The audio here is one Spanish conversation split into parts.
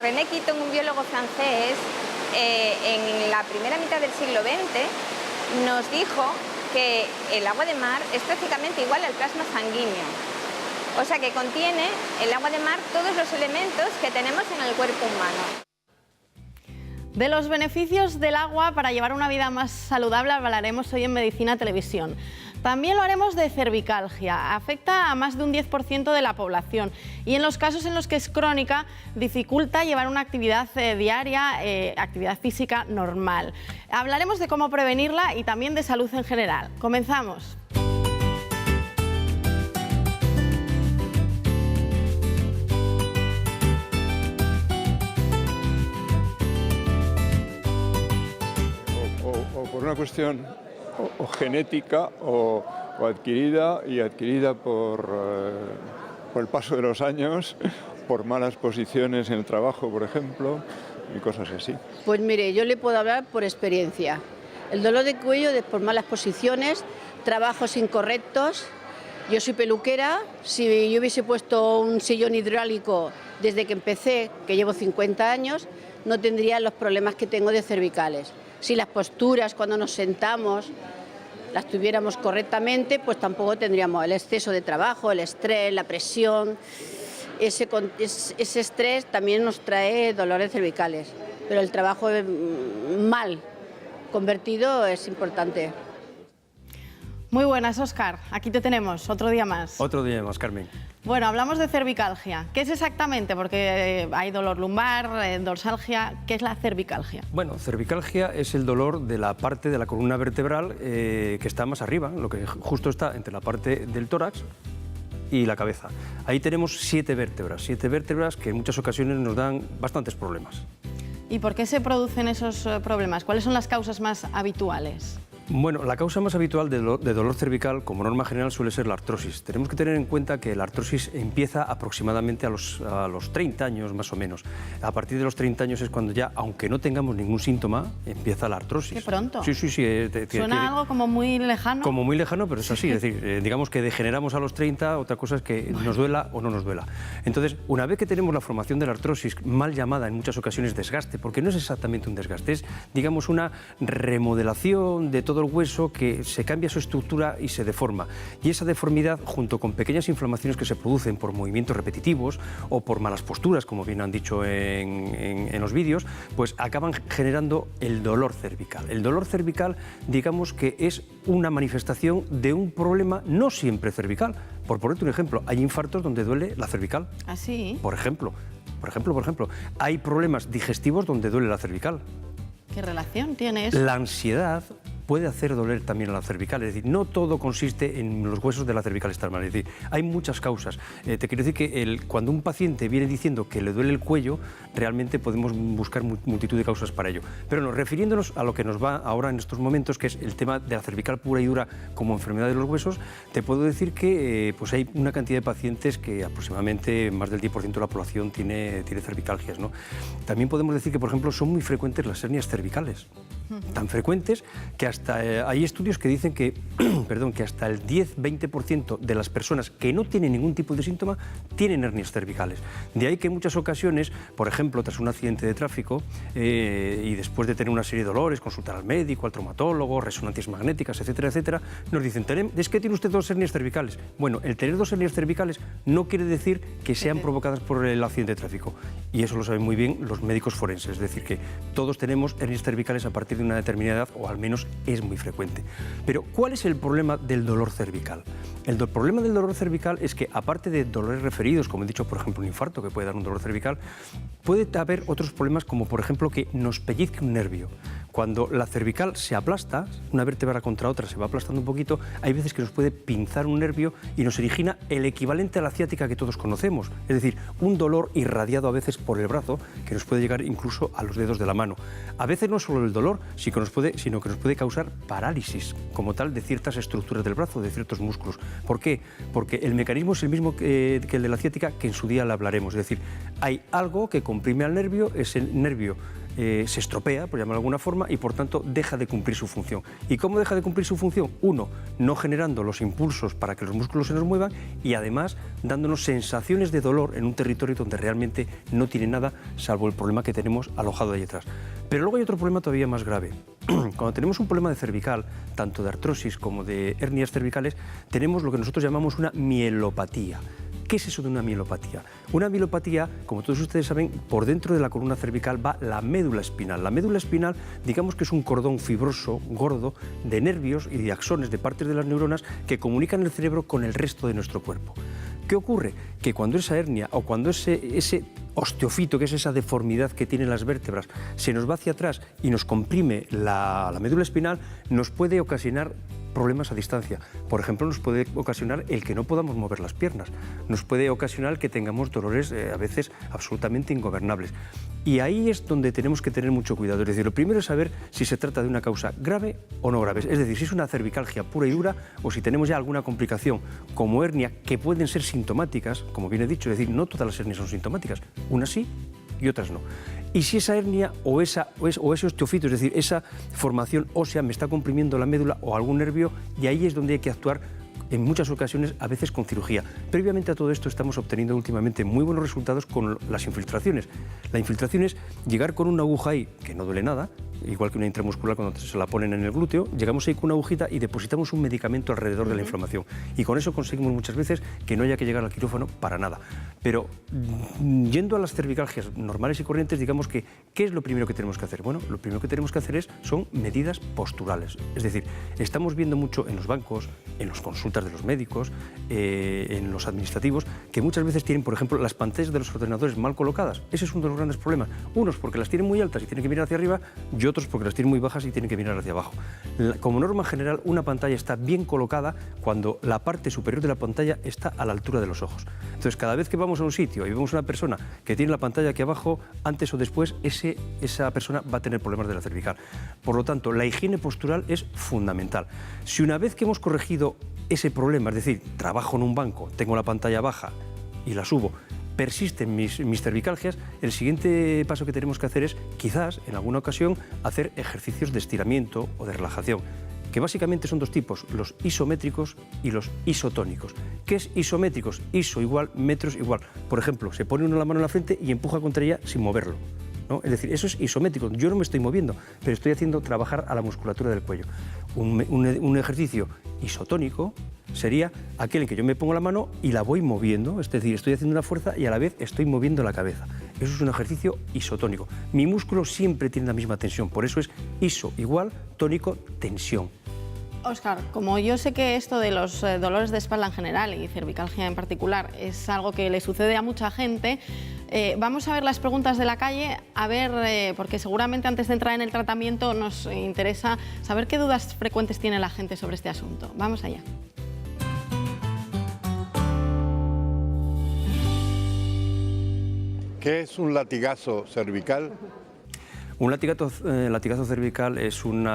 René Quinton, un biólogo francés, en la primera mitad del siglo XX nos dijo que el agua de mar es prácticamente igual al plasma sanguíneo. O sea que contiene el agua de mar todos los elementos que tenemos en el cuerpo humano. De los beneficios del agua para llevar una vida más saludable hablaremos hoy en Medicina Televisión. También lo haremos de cervicalgia. Afecta a más de un 10% de la población y en los casos en los que es crónica dificulta llevar una actividad diaria, actividad física normal. Hablaremos de cómo prevenirla y también de salud en general. Comenzamos. O por una cuestión o genética o adquirida, y adquirida por el paso de los años, por malas posiciones en el trabajo, por ejemplo, y cosas así. Pues mire, yo le puedo hablar por experiencia. El dolor de cuello es por malas posiciones, trabajos incorrectos. Yo soy peluquera, si yo hubiese puesto un sillón hidráulico desde que empecé, que llevo 50 años, no tendría los problemas que tengo de cervicales. Si las posturas cuando nos sentamos las tuviéramos correctamente, pues tampoco tendríamos el exceso de trabajo, el estrés, la presión. Ese estrés también nos trae dolores cervicales, pero el trabajo mal convertido es importante. Muy buenas, Óscar. Aquí te tenemos, otro día más. Otro día más, Carmen. Bueno, hablamos de cervicalgia. ¿Qué es exactamente? Porque hay dolor lumbar, dorsalgia. ¿Qué es la cervicalgia? Bueno, cervicalgia es el dolor de la parte de la columna vertebral que está más arriba, lo que justo está entre la parte del tórax y la cabeza. Ahí tenemos 7 vértebras que en muchas ocasiones nos dan bastantes problemas. ¿Y por qué se producen esos problemas? ¿Cuáles son las causas más habituales? Bueno, la causa más habitual de dolor cervical, como norma general, suele ser la artrosis. Tenemos que tener en cuenta que la artrosis empieza aproximadamente a los 30 años, más o menos. A partir de los 30 años es cuando ya, aunque no tengamos ningún síntoma, empieza la artrosis. ¡Qué pronto! Sí. Suena algo como muy lejano. Como muy lejano, pero es así. Es decir, digamos que degeneramos a los 30, otra cosa es que nos duela o no nos duela. Entonces, una vez que tenemos la formación de la artrosis, mal llamada en muchas ocasiones desgaste, porque no es exactamente un desgaste, es, digamos, una remodelación de todo el hueso que se cambia su estructura y se deforma. Y esa deformidad, junto con pequeñas inflamaciones que se producen por movimientos repetitivos o por malas posturas, como bien han dicho en los vídeos, pues acaban generando el dolor cervical. El dolor cervical, digamos que es una manifestación de un problema no siempre cervical. Por ponerte un ejemplo, hay infartos donde duele la cervical. ¿Ah, sí? Por ejemplo, hay problemas digestivos donde duele la cervical. ¿Qué relación tiene eso? La ansiedad puede hacer doler también a la cervical, es decir, no todo consiste en los huesos de la cervical estar mal, es decir, hay muchas causas. Te quiero decir que cuando un paciente viene diciendo que le duele el cuello, realmente podemos buscar multitud de causas para ello. Pero no, refiriéndonos a lo que nos va ahora en estos momentos, que es el tema de la cervical pura y dura como enfermedad de los huesos, te puedo decir que pues hay una cantidad de pacientes que aproximadamente más del 10% de la población tiene cervicalgias, ¿no? También podemos decir que, por ejemplo, son muy frecuentes las hernias cervicales, tan frecuentes que hasta hay estudios que dicen que, que hasta el 10-20% de las personas que no tienen ningún tipo de síntoma tienen hernias cervicales. De ahí que en muchas ocasiones, por ejemplo, tras un accidente de tráfico y después de tener una serie de dolores, consultar al médico, al traumatólogo, resonancias magnéticas, etcétera, etcétera, nos dicen, es que tiene usted 2 hernias cervicales. Bueno, el tener 2 hernias cervicales no quiere decir que sean provocadas por el accidente de tráfico. Y eso lo saben muy bien los médicos forenses, es decir, que todos tenemos hernias cervicales a partir de una determinada edad, o al menos es muy frecuente. Pero, ¿cuál es el problema del dolor cervical? El problema del dolor cervical es que, aparte de dolores referidos, como he dicho, por ejemplo, un infarto que puede dar un dolor cervical, puede haber otros problemas como, por ejemplo, que nos pellizque un nervio. Cuando la cervical se aplasta, una vértebra contra otra se va aplastando un poquito, hay veces que nos puede pinzar un nervio y nos origina el equivalente a la ciática que todos conocemos, es decir, un dolor irradiado a veces por el brazo que nos puede llegar incluso a los dedos de la mano. A veces no solo el dolor, sino que nos puede causar parálisis como tal de ciertas estructuras del brazo, de ciertos músculos. ¿Por qué? Porque el mecanismo es el mismo que el de la ciática, que en su día le hablaremos, es decir, hay algo que comprime al nervio, ese nervio se estropea, por llamarlo de alguna forma, y por tanto deja de cumplir su función. ¿Y cómo deja de cumplir su función? Uno, no generando los impulsos para que los músculos se nos muevan y además dándonos sensaciones de dolor en un territorio donde realmente no tiene nada, salvo el problema que tenemos alojado ahí detrás. Pero luego hay otro problema todavía más grave. Cuando tenemos un problema de cervical, tanto de artrosis como de hernias cervicales, tenemos lo que nosotros llamamos una mielopatía. ¿Qué es eso de una mielopatía? Una mielopatía, como todos ustedes saben, por dentro de la columna cervical va la médula espinal. La médula espinal, digamos que es un cordón fibroso, gordo, de nervios y de axones, de partes de las neuronas que comunican el cerebro con el resto de nuestro cuerpo. ¿Qué ocurre? Que cuando esa hernia o cuando ese osteofito, que es esa deformidad que tienen las vértebras, se nos va hacia atrás y nos comprime la médula espinal, nos puede ocasionar problemas a distancia. Por ejemplo, nos puede ocasionar el que no podamos mover las piernas, nos puede ocasionar que tengamos dolores a veces absolutamente ingobernables. Y ahí es donde tenemos que tener mucho cuidado. Es decir, lo primero es saber si se trata de una causa grave o no grave. Es decir, si es una cervicalgia pura y dura o si tenemos ya alguna complicación como hernia que pueden ser sintomáticas, como bien he dicho, es decir, no todas las hernias son sintomáticas, unas sí y otras no. Y si esa hernia o ese osteofito, es decir, esa formación ósea me está comprimiendo la médula o algún nervio, y ahí es donde hay que actuar en muchas ocasiones, a veces con cirugía. Previamente a todo esto estamos obteniendo últimamente muy buenos resultados con las infiltraciones. La infiltración es llegar con una aguja ahí, que no duele nada, igual que una intramuscular cuando se la ponen en el glúteo, llegamos ahí con una agujita y depositamos un medicamento alrededor de la inflamación. Y con eso conseguimos muchas veces que no haya que llegar al quirófano para nada. Pero yendo a las cervicalgias normales y corrientes, digamos que, ¿qué es lo primero que tenemos que hacer? Bueno, lo primero que tenemos que hacer son medidas posturales. Es decir, estamos viendo mucho en los bancos, en las consultas de los médicos, en los administrativos, que muchas veces tienen, por ejemplo, las pantallas de los ordenadores mal colocadas. Ese es uno de los grandes problemas. Unos porque las tienen muy altas y tienen que mirar hacia arriba, y otros porque las tienen muy bajas y tienen que mirar hacia abajo. Como norma general, una pantalla está bien colocada cuando la parte superior de la pantalla está a la altura de los ojos. Entonces, cada vez que vamos a un sitio y vemos a una persona que tiene la pantalla aquí abajo, antes o después esa persona va a tener problemas de la cervical. Por lo tanto, la higiene postural es fundamental. Si una vez que hemos corregido ese problema, es decir, trabajo en un banco, tengo la pantalla baja y la subo, persisten mis cervicalgias, el siguiente paso que tenemos que hacer es, quizás, en alguna ocasión, hacer ejercicios de estiramiento o de relajación, que básicamente son dos tipos, los isométricos y los isotónicos. ¿Qué es isométricos? Iso igual, metros igual. Por ejemplo, se pone uno la mano en la frente y empuja contra ella sin moverlo, ¿no? Es decir, eso es isométrico. Yo no me estoy moviendo, pero estoy haciendo trabajar a la musculatura del cuello. Un ejercicio isotónico sería aquel en que yo me pongo la mano y la voy moviendo, es decir, estoy haciendo una fuerza y a la vez estoy moviendo la cabeza. Eso es un ejercicio isotónico. Mi músculo siempre tiene la misma tensión, por eso es iso igual, tónico, tensión. Óscar, como yo sé que esto de los dolores de espalda en general y cervicalgia en particular es algo que le sucede a mucha gente, vamos a ver las preguntas de la calle, a ver, porque seguramente antes de entrar en el tratamiento nos interesa saber qué dudas frecuentes tiene la gente sobre este asunto. Vamos allá. ¿Qué es un latigazo cervical? Un latigazo cervical es un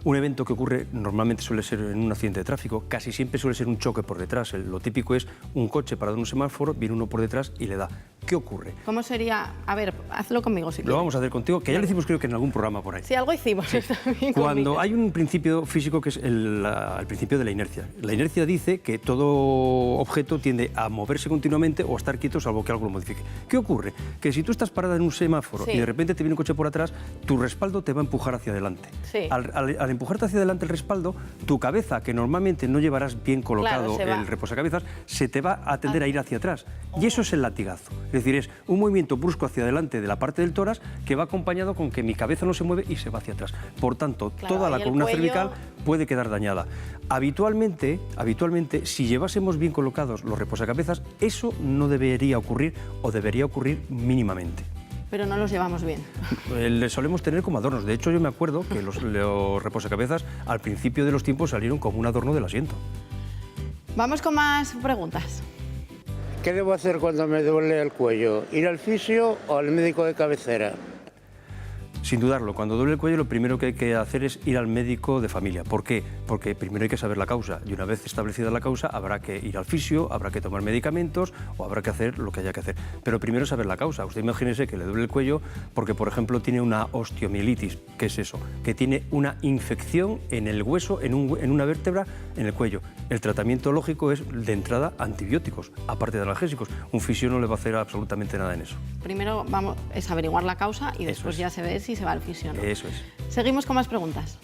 evento que ocurre, normalmente suele ser en un accidente de tráfico, casi siempre suele ser un choque por detrás. Lo típico es un coche parado en un semáforo, viene uno por detrás y le da. ¿Qué ocurre? ¿Cómo sería? A ver, hazlo conmigo si quieres. Lo vamos a hacer contigo, que ya lo hicimos creo que en algún programa por ahí. Sí, algo hicimos. Sí. Cuando hay un principio físico que es el principio de la inercia. La inercia dice que todo objeto tiende a moverse continuamente o a estar quieto salvo que algo lo modifique. ¿Qué ocurre? Que si tú estás parada en un semáforo y de repente te viene un coche por atrás, tu respaldo te va a empujar hacia adelante. Sí. Al empujarte hacia adelante el respaldo, tu cabeza, que normalmente no llevarás bien colocado el reposacabezas, se te va a tender a ir hacia atrás. Y eso es el latigazo. Es decir, es un movimiento brusco hacia adelante de la parte del tórax que va acompañado con que mi cabeza no se mueve y se va hacia atrás. Por tanto, toda la columna cervical puede quedar dañada. Habitualmente, si llevásemos bien colocados los reposacabezas, eso no debería ocurrir o debería ocurrir mínimamente. Pero no los llevamos bien. Les solemos tener como adornos. De hecho, yo me acuerdo que los reposacabezas al principio de los tiempos salieron como un adorno del asiento. Vamos con más preguntas. ¿Qué debo hacer cuando me duele el cuello? ¿Ir al fisio o al médico de cabecera? Sin dudarlo, cuando duele el cuello lo primero que hay que hacer es ir al médico de familia. ¿Por qué? Porque primero hay que saber la causa y una vez establecida la causa habrá que ir al fisio, habrá que tomar medicamentos o habrá que hacer lo que haya que hacer. Pero primero saber la causa. Usted imagínese que le duele el cuello porque, por ejemplo, tiene una osteomielitis. ¿Qué es eso? Que tiene una infección en el hueso, en una vértebra, en el cuello. El tratamiento lógico es de entrada antibióticos, aparte de analgésicos. Un fisio no le va a hacer absolutamente nada en eso. Primero es averiguar la causa y después ya se ve si se va al fisio, ¿no? Eso es. Seguimos con más preguntas.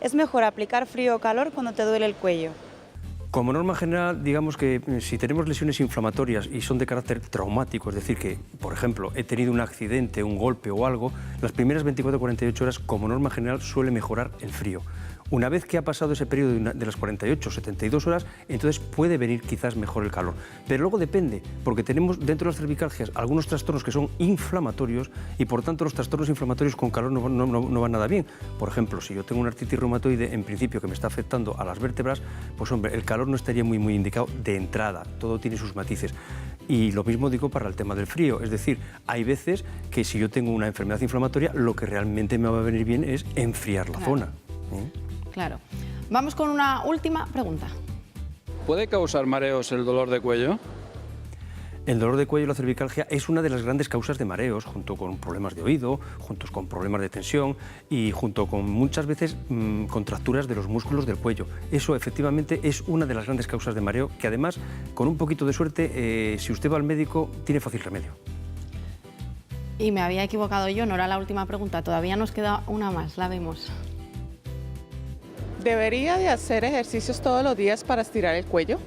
¿Es mejor aplicar frío o calor cuando te duele el cuello? Como norma general, digamos que si tenemos lesiones inflamatorias y son de carácter traumático, es decir, que, por ejemplo, he tenido un accidente, un golpe o algo, las primeras 24 o 48 horas, como norma general, suele mejorar el frío. Una vez que ha pasado ese periodo de las 48 o 72 horas, entonces puede venir quizás mejor el calor. Pero luego depende, porque tenemos dentro de las cervicalgias algunos trastornos que son inflamatorios y por tanto los trastornos inflamatorios con calor no van nada bien. Por ejemplo, si yo tengo una artritis reumatoide, en principio que me está afectando a las vértebras, pues hombre, el calor no estaría muy indicado de entrada, todo tiene sus matices. Y lo mismo digo para el tema del frío, es decir, hay veces que si yo tengo una enfermedad inflamatoria, lo que realmente me va a venir bien es enfriar la zona. Claro. Vamos con una última pregunta. ¿Puede causar mareos el dolor de cuello? El dolor de cuello y la cervicalgia es una de las grandes causas de mareos, junto con problemas de oído, junto con problemas de tensión y junto con muchas veces contracturas de los músculos del cuello. Eso efectivamente es una de las grandes causas de mareo que además, con un poquito de suerte, si usted va al médico, tiene fácil remedio. Y me había equivocado yo, no era la última pregunta, todavía nos queda una más, la vemos. ¿Debería de hacer ejercicios todos los días para estirar el cuello?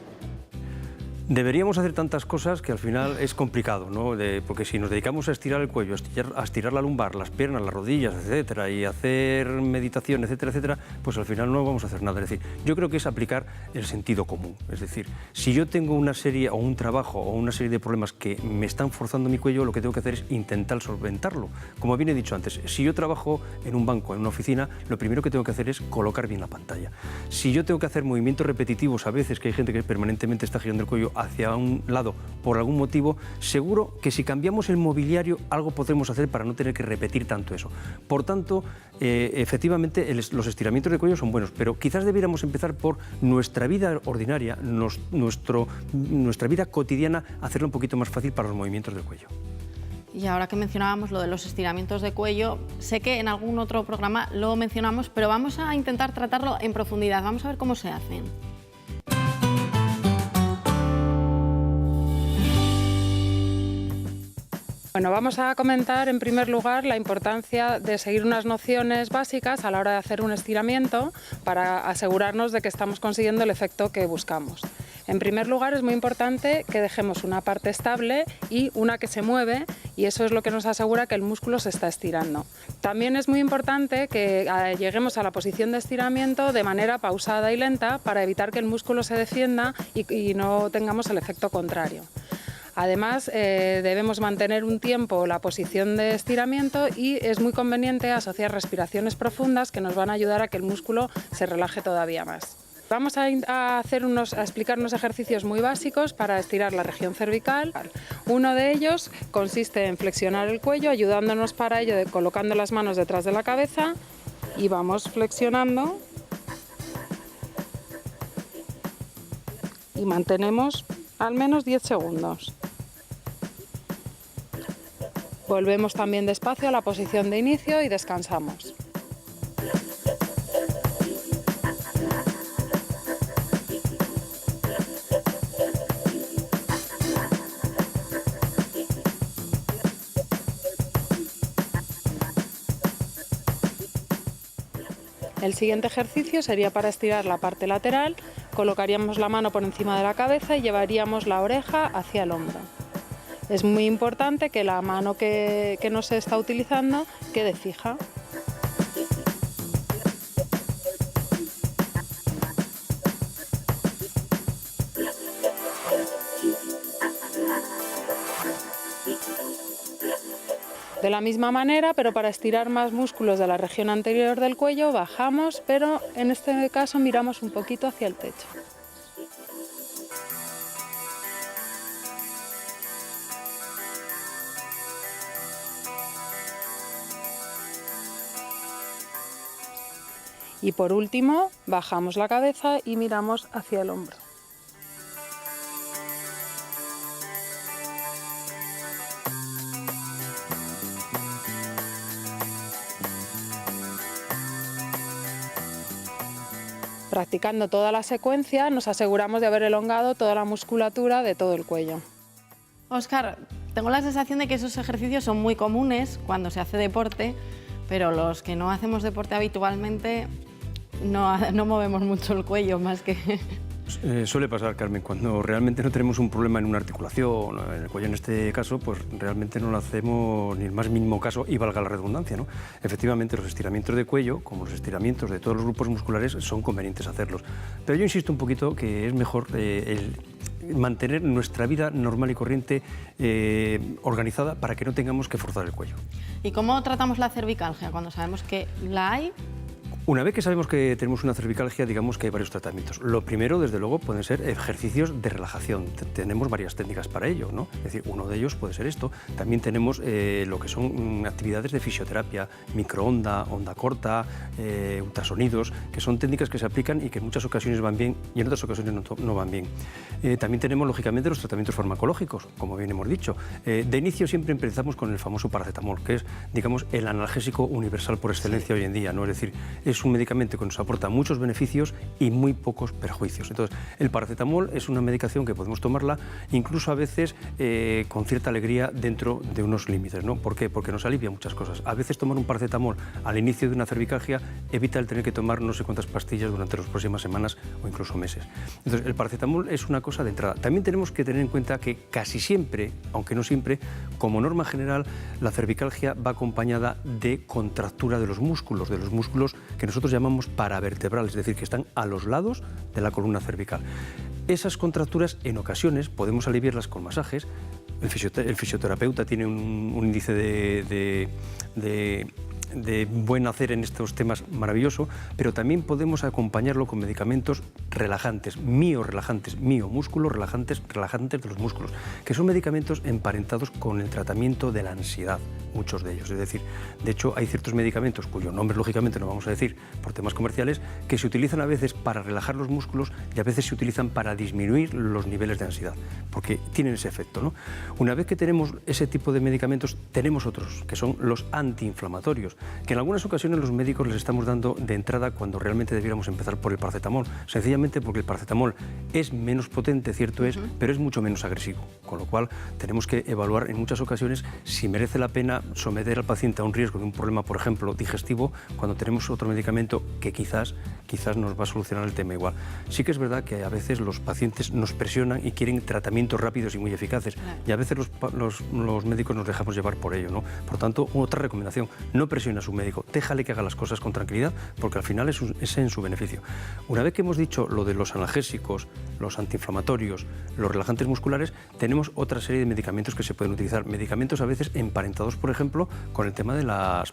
Deberíamos hacer tantas cosas que al final es complicado, ¿no? Porque si nos dedicamos a estirar el cuello, a estirar la lumbar, las piernas, las rodillas, etcétera, y hacer meditación, etcétera, etcétera, pues al final no vamos a hacer nada. Es decir, yo creo que es aplicar el sentido común. Es decir, si yo tengo una serie o un trabajo o una serie de problemas que me están forzando mi cuello, lo que tengo que hacer es intentar solventarlo. Como bien he dicho antes, si yo trabajo en un banco, en una oficina, lo primero que tengo que hacer es colocar bien la pantalla. Si yo tengo que hacer movimientos repetitivos, a veces que hay gente que permanentemente está girando el cuello hacia un lado por algún motivo, seguro que si cambiamos el mobiliario algo podremos hacer para no tener que repetir tanto eso. Por tanto, efectivamente los estiramientos de cuello son buenos, pero quizás debiéramos empezar por nuestra vida ordinaria, nuestra vida cotidiana, hacerlo un poquito más fácil para los movimientos del cuello. Y ahora que mencionábamos lo de los estiramientos de cuello, sé que en algún otro programa lo mencionamos, pero vamos a intentar tratarlo en profundidad. Vamos a ver cómo se hacen. Bueno, vamos a comentar en primer lugar la importancia de seguir unas nociones básicas a la hora de hacer un estiramiento para asegurarnos de que estamos consiguiendo el efecto que buscamos. En primer lugar, es muy importante que dejemos una parte estable y una que se mueve, y eso es lo que nos asegura que el músculo se está estirando. También es muy importante que lleguemos a la posición de estiramiento de manera pausada y lenta para evitar que el músculo se defienda y no tengamos el efecto contrario. Además, debemos mantener un tiempo la posición de estiramiento y es muy conveniente asociar respiraciones profundas que nos van a ayudar a que el músculo se relaje todavía más. Vamos a explicar unos ejercicios muy básicos para estirar la región cervical. Uno de ellos consiste en flexionar el cuello, ayudándonos para ello colocando las manos detrás de la cabeza y vamos flexionando y mantenemos al menos 10 segundos. Volvemos también despacio a la posición de inicio y descansamos. El siguiente ejercicio sería para estirar la parte lateral. Colocaríamos la mano por encima de la cabeza y llevaríamos la oreja hacia el hombro. Es muy importante que la mano que no se está utilizando quede fija. De la misma manera, pero para estirar más músculos de la región anterior del cuello, bajamos, pero en este caso miramos un poquito hacia el techo. Y por último, bajamos la cabeza y miramos hacia el hombro. Practicando toda la secuencia, nos aseguramos de haber elongado toda la musculatura de todo el cuello. Óscar, tengo la sensación de que esos ejercicios son muy comunes cuando se hace deporte, pero los que no hacemos deporte habitualmente no movemos mucho el cuello más que... Suele pasar, Carmen, cuando realmente no tenemos un problema en una articulación, en el cuello en este caso, pues realmente no le hacemos ni el más mínimo caso y valga la redundancia, ¿no? Efectivamente, los estiramientos de cuello, como los estiramientos de todos los grupos musculares, son convenientes hacerlos. Pero yo insisto un poquito que es mejor mantener nuestra vida normal y corriente organizada para que no tengamos que forzar el cuello. ¿Y cómo tratamos la cervicalgia cuando sabemos que la hay? Una vez que sabemos que tenemos una cervicalgia, digamos que hay varios tratamientos. Lo primero, desde luego, pueden ser ejercicios de relajación. Tenemos varias técnicas para ello, ¿no? Es decir, uno de ellos puede ser esto. También tenemos lo que son actividades de fisioterapia, microonda, onda corta, ultrasonidos, que son técnicas que se aplican y que en muchas ocasiones van bien y en otras ocasiones no van bien. También tenemos, lógicamente, los tratamientos farmacológicos, como bien hemos dicho. De inicio siempre empezamos con el famoso paracetamol, que es, digamos, el analgésico universal por excelencia hoy en día, ¿no? Es decir, es un medicamento que nos aporta muchos beneficios y muy pocos perjuicios. Entonces, el paracetamol es una medicación que podemos tomarla incluso a veces con cierta alegría dentro de unos límites, ¿no? ¿Por qué? Porque nos alivia muchas cosas. A veces tomar un paracetamol al inicio de una cervicalgia evita el tener que tomar no sé cuántas pastillas durante las próximas semanas o incluso meses. Entonces, el paracetamol es una cosa de entrada. También tenemos que tener en cuenta que casi siempre, aunque no siempre, como norma general, la cervicalgia va acompañada de contractura de los músculos que nosotros llamamos paravertebrales, es decir, que están a los lados de la columna cervical. Esas contracturas, en ocasiones, podemos aliviarlas con masajes. El fisioterapeuta tiene un índice de buen hacer en estos temas maravilloso, pero también podemos acompañarlo con medicamentos relajantes, miomúsculos relajantes de los músculos, que son medicamentos emparentados con el tratamiento de la ansiedad, muchos de ellos. Es decir, de hecho hay ciertos medicamentos cuyos nombres lógicamente no vamos a decir por temas comerciales, que se utilizan a veces para relajar los músculos y a veces se utilizan para disminuir los niveles de ansiedad, porque tienen ese efecto, ¿no? Una vez que tenemos ese tipo de medicamentos, tenemos otros, que son los antiinflamatorios, que en algunas ocasiones los médicos les estamos dando de entrada cuando realmente debiéramos empezar por el paracetamol, sencillamente porque el paracetamol es menos potente, cierto es, pero es mucho menos agresivo, con lo cual tenemos que evaluar en muchas ocasiones si merece la pena someter al paciente a un riesgo de un problema, por ejemplo, digestivo, cuando tenemos otro medicamento que quizás nos va a solucionar el tema igual. Sí que es verdad que a veces los pacientes nos presionan y quieren tratamientos rápidos y muy eficaces, y a veces los médicos nos dejamos llevar por ello, ¿no? Por tanto, otra recomendación, no presione a su médico, déjale que haga las cosas con tranquilidad, porque al final es en su beneficio. Una vez que hemos dicho lo de los analgésicos, los antiinflamatorios, los relajantes musculares, tenemos otra serie de medicamentos que se pueden utilizar, medicamentos a veces emparentados, por ejemplo, con el tema de las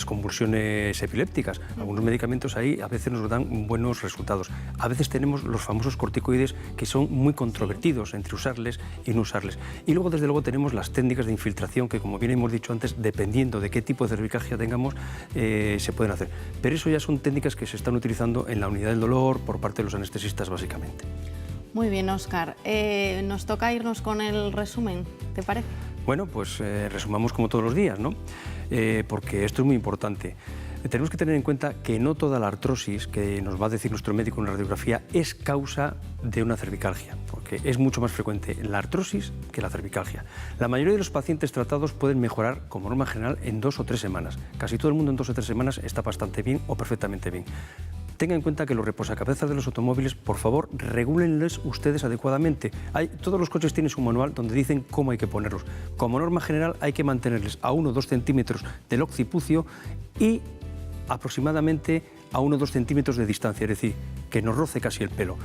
convulsiones epilépticas. Algunos medicamentos ahí a veces nos dan buenos resultados. A veces tenemos los famosos corticoides, que son muy controvertidos entre usarles y no usarles. Y luego, desde luego, tenemos las técnicas de infiltración que, como bien hemos dicho antes, dependiendo de qué tipo de cervicalgia tengamos, se pueden hacer. Pero eso ya son técnicas que se están utilizando en la unidad del dolor por parte de los anestesistas, básicamente. Muy bien, Óscar. Nos toca irnos con el resumen, ¿te parece? Bueno, pues resumamos como todos los días, ¿no? Porque esto es muy importante. Tenemos que tener en cuenta que no toda la artrosis que nos va a decir nuestro médico en una radiografía es causa de una cervicalgia, porque es mucho más frecuente la artrosis que la cervicalgia. La mayoría de los pacientes tratados pueden mejorar, como norma general, en 2 o 3 semanas. Casi todo el mundo en 2 o 3 semanas está bastante bien o perfectamente bien. Tengan en cuenta que los reposacabezas de los automóviles, por favor, regúlenles ustedes adecuadamente. Todos los coches tienen su manual donde dicen cómo hay que ponerlos. Como norma general hay que mantenerles a 1 o 2 centímetros del occipucio y aproximadamente a 1 o 2 centímetros de distancia, es decir, que nos roce casi el pelo.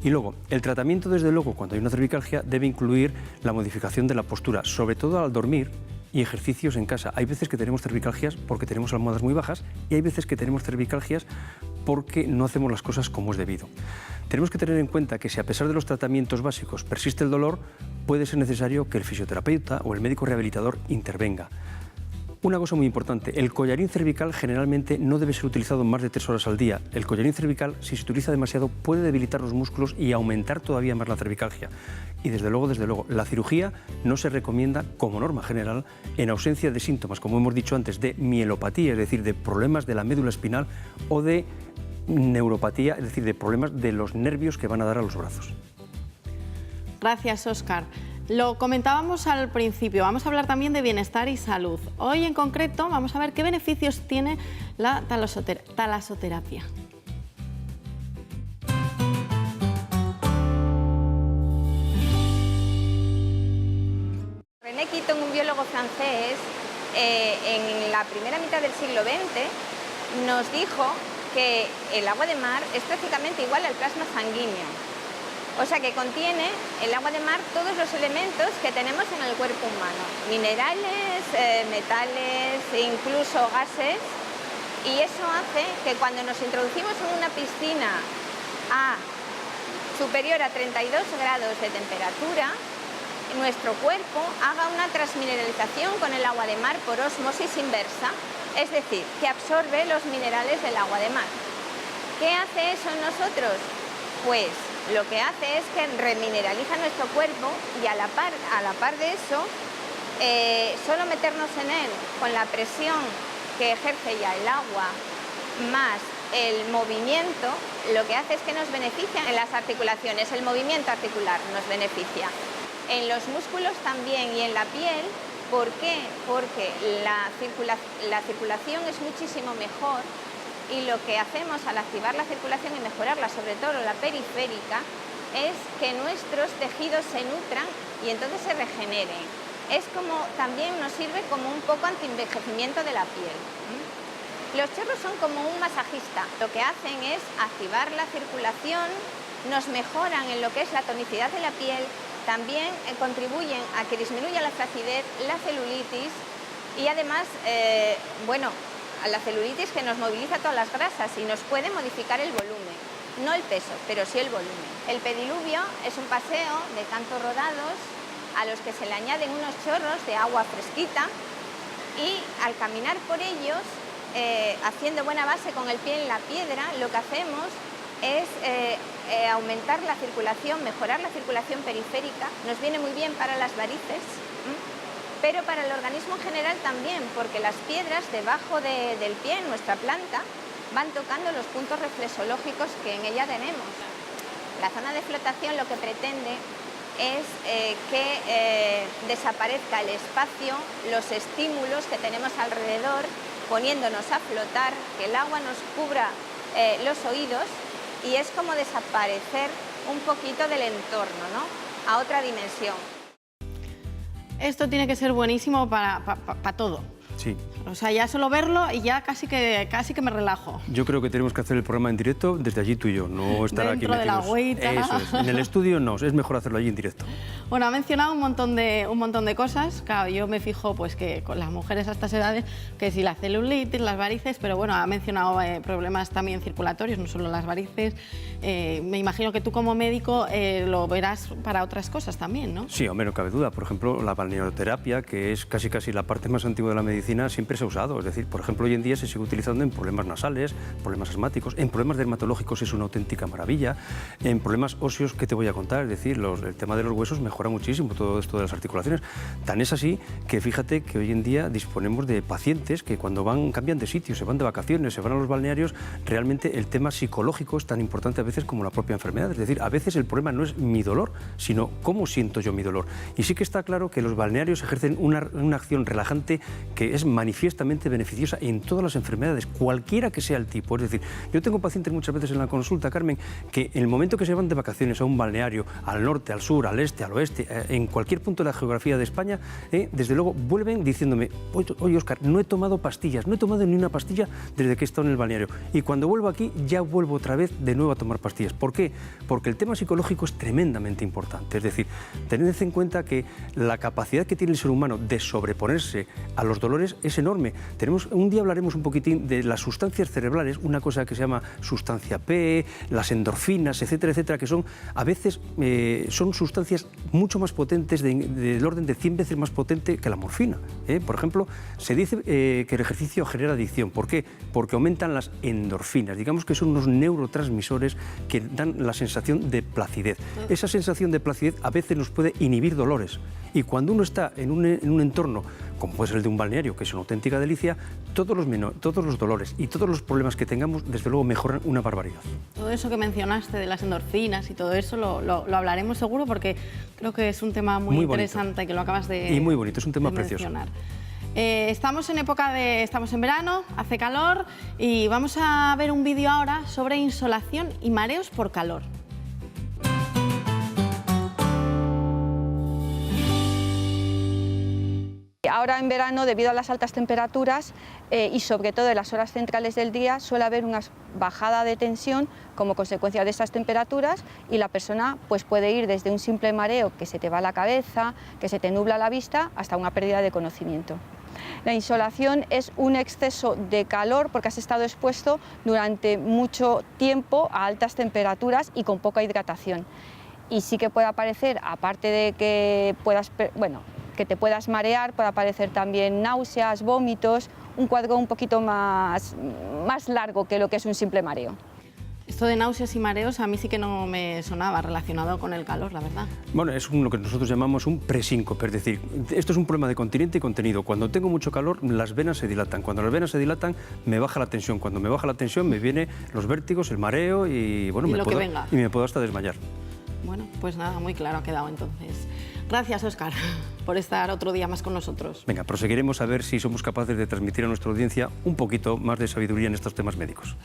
Y luego, el tratamiento, desde luego, cuando hay una cervicalgia, debe incluir la modificación de la postura, sobre todo al dormir, y ejercicios en casa. Hay veces que tenemos cervicalgias porque tenemos almohadas muy bajas y hay veces que tenemos cervicalgias porque no hacemos las cosas como es debido. Tenemos que tener en cuenta que si a pesar de los tratamientos básicos persiste el dolor, puede ser necesario que el fisioterapeuta o el médico rehabilitador intervenga. Una cosa muy importante, el collarín cervical generalmente no debe ser utilizado más de 3 horas al día. El collarín cervical, si se utiliza demasiado, puede debilitar los músculos y aumentar todavía más la cervicalgia. Y desde luego, la cirugía no se recomienda como norma general en ausencia de síntomas, como hemos dicho antes, de mielopatía, es decir, de problemas de la médula espinal o de neuropatía, es decir, de problemas de los nervios que van a dar a los brazos. Gracias, Óscar. Lo comentábamos al principio, vamos a hablar también de bienestar y salud. Hoy en concreto vamos a ver qué beneficios tiene la talasoterapia. René Quitton, un biólogo francés, en la primera mitad del siglo XX nos dijo que el agua de mar es prácticamente igual al plasma sanguíneo. O sea que contiene el agua de mar todos los elementos que tenemos en el cuerpo humano, minerales, metales, incluso gases, y eso hace que cuando nos introducimos en una piscina superior a 32 grados de temperatura, nuestro cuerpo haga una transmineralización con el agua de mar por ósmosis inversa, es decir, que absorbe los minerales del agua de mar. ¿Qué hace eso en nosotros? Pues lo que hace es que remineraliza nuestro cuerpo y a la par de eso, solo meternos en él con la presión que ejerce ya el agua más el movimiento, lo que hace es que nos beneficia en las articulaciones, el movimiento articular nos beneficia. En los músculos también y en la piel. ¿Por qué? Porque la circulación es muchísimo mejor. Y lo que hacemos al activar la circulación y mejorarla, sobre todo la periférica, es que nuestros tejidos se nutran y entonces se regeneren. También nos sirve como un poco antienvejecimiento de la piel. Los chorros son como un masajista. Lo que hacen es activar la circulación, nos mejoran en lo que es la tonicidad de la piel, también contribuyen a que disminuya la flacidez, la celulitis y además, a la celulitis que nos moviliza todas las grasas y nos puede modificar el volumen, no el peso, pero sí el volumen. El pediluvio es un paseo de cantos rodados a los que se le añaden unos chorros de agua fresquita y al caminar por ellos, haciendo buena base con el pie en la piedra, lo que hacemos es aumentar la circulación, mejorar la circulación periférica, nos viene muy bien para las varices, pero para el organismo en general también, porque las piedras debajo del pie, en nuestra planta, van tocando los puntos reflexológicos que en ella tenemos. La zona de flotación lo que pretende es que desaparezca el espacio, los estímulos que tenemos alrededor, poniéndonos a flotar, que el agua nos cubra los oídos y es como desaparecer un poquito del entorno, ¿no? A otra dimensión. Esto tiene que ser buenísimo para todo. Sí. O sea, ya solo verlo y ya casi que me relajo. Yo creo que tenemos que hacer el programa en directo desde allí tú y yo, no estar aquí dentro de la agüita. Eso es. En el estudio no, es mejor hacerlo allí en directo. Bueno, ha mencionado un montón de cosas. Claro, yo me fijo pues que con las mujeres a estas edades, que si la celulitis, las varices, pero bueno, ha mencionado problemas también circulatorios, no solo las varices. Me imagino que tú como médico lo verás para otras cosas también, ¿no? Sí, hombre, no cabe duda. Por ejemplo, la balneoterapia, que es casi la parte más antigua de la medicina, siempre se ha usado. Es decir, por ejemplo, hoy en día se sigue utilizando en problemas nasales, problemas asmáticos, en problemas dermatológicos es una auténtica maravilla, en problemas óseos, ¿qué te voy a contar? Es decir, el tema de los huesos mejora muchísimo, todo esto de las articulaciones. Tan es así que fíjate que hoy en día disponemos de pacientes que cuando cambian de sitio, se van de vacaciones, se van a los balnearios, realmente el tema psicológico es tan importante a veces como la propia enfermedad. Es decir, a veces el problema no es mi dolor, sino cómo siento yo mi dolor. Y sí que está claro que los balnearios ejercen una acción relajante que es manifiestamente beneficiosa en todas las enfermedades, cualquiera que sea el tipo. Es decir, yo tengo pacientes muchas veces en la consulta, Carmen, que en el momento que se van de vacaciones a un balneario, al norte, al sur, al este, al oeste, en cualquier punto de la geografía de España, desde luego vuelven diciéndome, oye, Óscar, no he tomado pastillas, no he tomado ni una pastilla desde que he estado en el balneario. Y cuando vuelvo aquí, ya vuelvo otra vez de nuevo a tomar pastillas. ¿Por qué? Porque el tema psicológico es tremendamente importante. Es decir, tened en cuenta que la capacidad que tiene el ser humano de sobreponerse a los dolores dolores es enorme. Un día hablaremos un poquitín de las sustancias cerebrales, una cosa que se llama sustancia P, las endorfinas, etcétera, etcétera, que son a veces son sustancias mucho más potentes, del orden de 100 veces más potente que la morfina. Por ejemplo, se dice que el ejercicio genera adicción. ¿Por qué? Porque aumentan las endorfinas. Digamos que son unos neurotransmisores que dan la sensación de placidez. Esa sensación de placidez a veces nos puede inhibir dolores. Y cuando uno está en un entorno, como puede ser el de un balneario, que es una auténtica delicia, todos los dolores y todos los problemas que tengamos, desde luego, mejoran una barbaridad. Todo eso que mencionaste de las endorfinas y todo eso lo hablaremos seguro, porque creo que es un tema muy interesante que lo acabas de y muy bonito, es un tema precioso. Estamos estamos en verano, hace calor y vamos a ver un vídeo ahora sobre insolación y mareos por calor. Ahora en verano, debido a las altas temperaturas y sobre todo en las horas centrales del día, suele haber una bajada de tensión como consecuencia de estas temperaturas y la persona pues, puede ir desde un simple mareo que se te va a la cabeza, que se te nubla la vista, hasta una pérdida de conocimiento. La insolación es un exceso de calor porque has estado expuesto durante mucho tiempo a altas temperaturas y con poca hidratación. Y sí que puede aparecer, aparte de que que te puedas marear, puede aparecer también náuseas, vómitos, un cuadro un poquito más largo que lo que es un simple mareo. Esto de náuseas y mareos a mí sí que no me sonaba relacionado con el calor, la verdad. Bueno, es lo que nosotros llamamos un presíncope, es decir, esto es un problema de continente y contenido. Cuando tengo mucho calor, las venas se dilatan. Cuando las venas se dilatan, me baja la tensión. Cuando me baja la tensión, me vienen los vértigos, el mareo y, bueno, me puedo hasta desmayar. Bueno, pues nada, muy claro ha quedado entonces. Gracias, Óscar, por estar otro día más con nosotros. Venga, proseguiremos a ver si somos capaces de transmitir a nuestra audiencia un poquito más de sabiduría en estos temas médicos.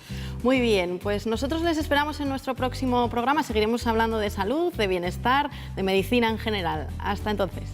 Muy bien, pues nosotros les esperamos en nuestro próximo programa. Seguiremos hablando de salud, de bienestar, de medicina en general. Hasta entonces.